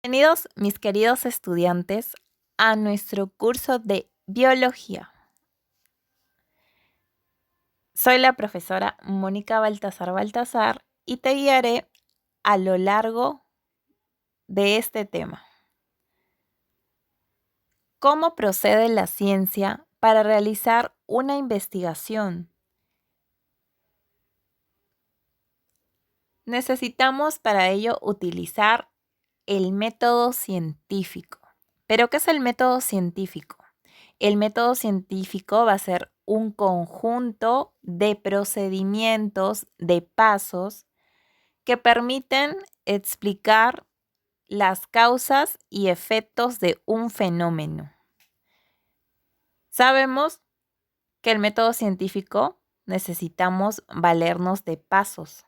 Bienvenidos, mis queridos estudiantes, a nuestro curso de biología. Soy la profesora Mónica Baltasar y te guiaré a lo largo de este tema. ¿Cómo procede la ciencia para realizar una investigación? Necesitamos para ello utilizar el método científico. ¿Pero qué es el método científico? El método científico va a ser un conjunto de procedimientos, de pasos que permiten explicar las causas y efectos de un fenómeno. Sabemos que el método científico necesitamos valernos de pasos.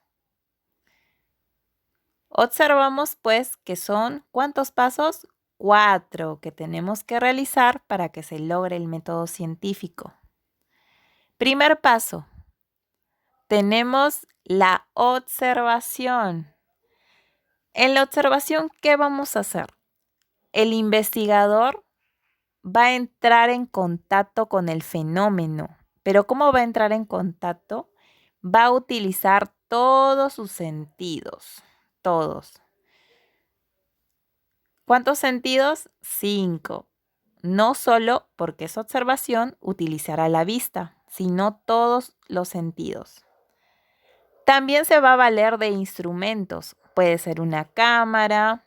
Observamos pues que son ¿cuántos pasos? 4 que tenemos que realizar para que se logre el método científico. Primer paso, tenemos la observación. En la observación, ¿qué vamos a hacer? El investigador va a entrar en contacto con el fenómeno. ¿Pero cómo va a entrar en contacto? Va a utilizar todos sus sentidos, todos. ¿Cuántos sentidos? 5. No solo porque es observación utilizará la vista, sino todos los sentidos. También se va a valer de instrumentos. Puede ser una cámara,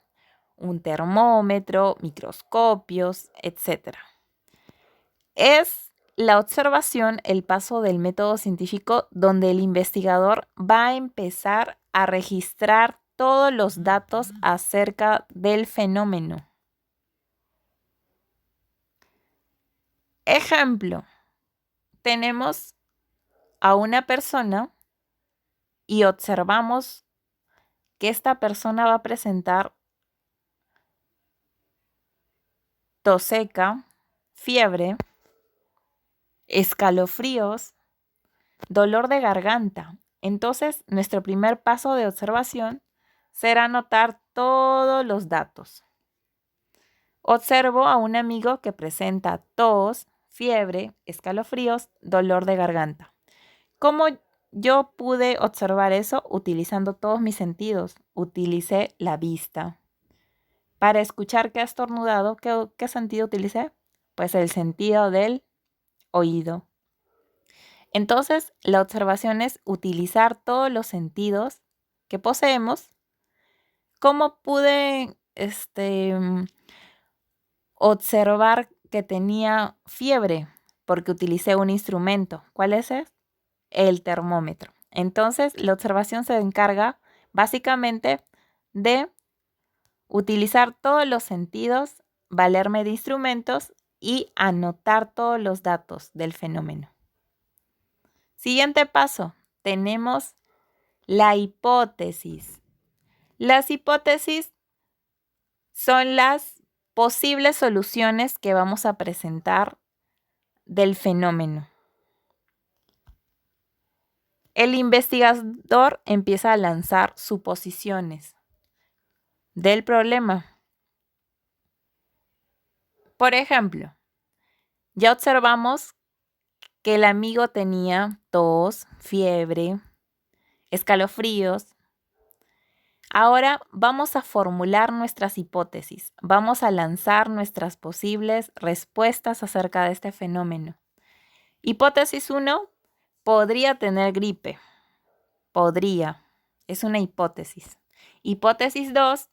un termómetro, microscopios, etc. Es la observación el paso del método científico donde el investigador va a empezar a registrar todos los datos acerca del fenómeno. Ejemplo, tenemos a una persona y observamos que esta persona va a presentar tos seca, fiebre, escalofríos, dolor de garganta. Entonces, nuestro primer paso de observación será anotar todos los datos. Observo a un amigo que presenta tos, fiebre, escalofríos, dolor de garganta. ¿Cómo yo pude observar eso? Utilizando todos mis sentidos. Utilicé la vista. Para escuchar que ha estornudado, ¿qué sentido utilicé? Pues el sentido del oído. Entonces, la observación es utilizar todos los sentidos que poseemos. ¿Cómo pude observar que tenía fiebre? Porque utilicé un instrumento. ¿Cuál es ese? El termómetro. Entonces, la observación se encarga básicamente de utilizar todos los sentidos, valerme de instrumentos y anotar todos los datos del fenómeno. Siguiente paso, tenemos la hipótesis. Las hipótesis son las posibles soluciones que vamos a presentar del fenómeno. El investigador empieza a lanzar suposiciones del problema. Por ejemplo, ya observamos que el amigo tenía tos, fiebre, escalofríos. Ahora vamos a formular nuestras hipótesis. Vamos a lanzar nuestras posibles respuestas acerca de este fenómeno. Hipótesis 1, podría tener gripe. Podría. Es una hipótesis. Hipótesis 2,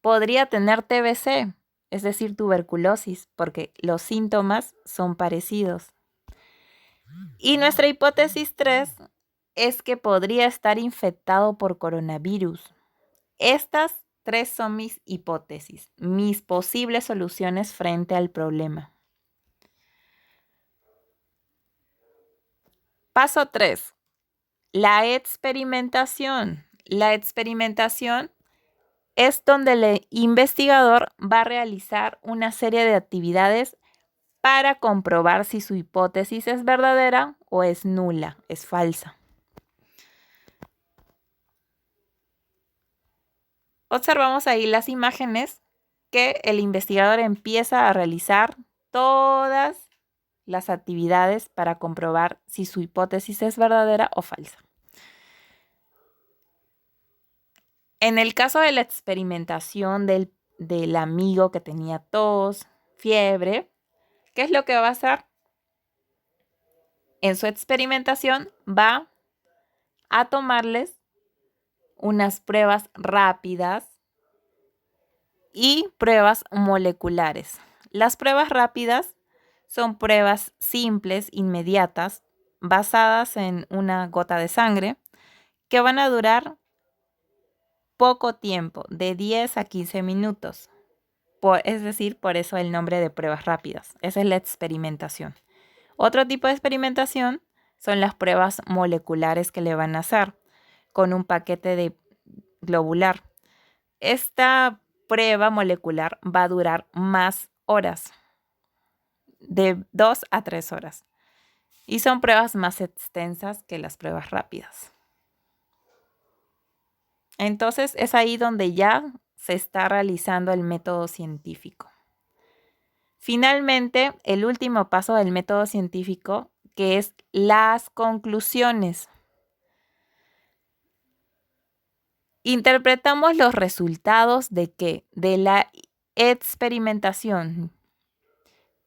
podría tener TBC, es decir, tuberculosis, porque los síntomas son parecidos. Y nuestra hipótesis 3 es que podría estar infectado por coronavirus. Estas 3 son mis hipótesis, mis posibles soluciones frente al problema. Paso 3. La experimentación. La experimentación es donde el investigador va a realizar una serie de actividades para comprobar si su hipótesis es verdadera o es nula, es falsa. Observamos ahí las imágenes que el investigador empieza a realizar todas las actividades para comprobar si su hipótesis es verdadera o falsa. En el caso de la experimentación del amigo que tenía tos, fiebre, ¿qué es lo que va a hacer? En su experimentación va a tomarles unas pruebas rápidas y pruebas moleculares. Las pruebas rápidas son pruebas simples, inmediatas, basadas en una gota de sangre, que van a durar poco tiempo, de 10 a 15 minutos. Es decir, por eso el nombre de pruebas rápidas. Esa es la experimentación. Otro tipo de experimentación son las pruebas moleculares que le van a hacer con un paquete de globular. Esta prueba molecular va a durar más horas, de 2 a 3 horas. Y son pruebas más extensas que las pruebas rápidas. Entonces es ahí donde ya se está realizando el método científico. Finalmente, el último paso del método científico, que es las conclusiones. Interpretamos los resultados de la experimentación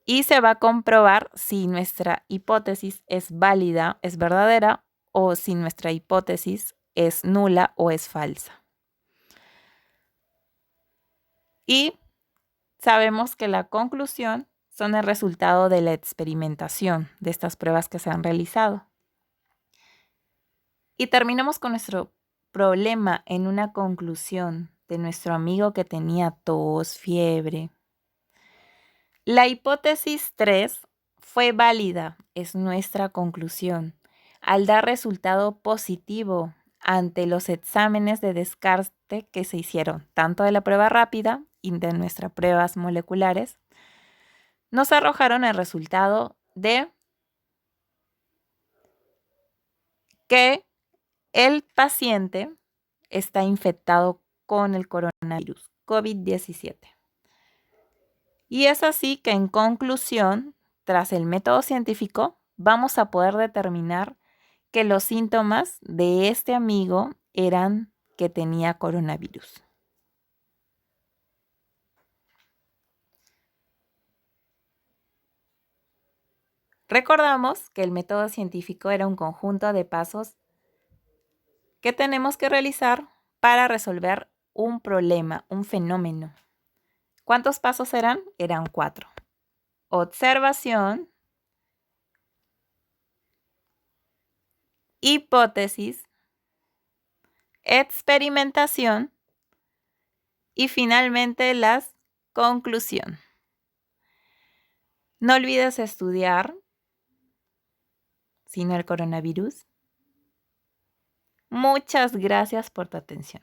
y se va a comprobar si nuestra hipótesis es válida, es verdadera, o si nuestra hipótesis es nula o es falsa. Y sabemos que la conclusión son el resultado de la experimentación de estas pruebas que se han realizado. Y terminamos con nuestro problema en una conclusión de nuestro amigo que tenía tos, fiebre. La hipótesis 3 fue válida, es nuestra conclusión, al dar resultado positivo ante los exámenes de descarte que se hicieron, tanto de la prueba rápida y de nuestras pruebas moleculares, nos arrojaron el resultado de que el paciente está infectado con el coronavirus COVID-17. Y es así que, en conclusión, tras el método científico, vamos a poder determinar que los síntomas de este amigo eran que tenía coronavirus. Recordamos que el método científico era un conjunto de pasos que tenemos que realizar para resolver un problema, un fenómeno. ¿Cuántos pasos eran? Eran 4. Observación, hipótesis, experimentación y finalmente la conclusión. No olvides estudiar, sino el coronavirus. Muchas gracias por tu atención.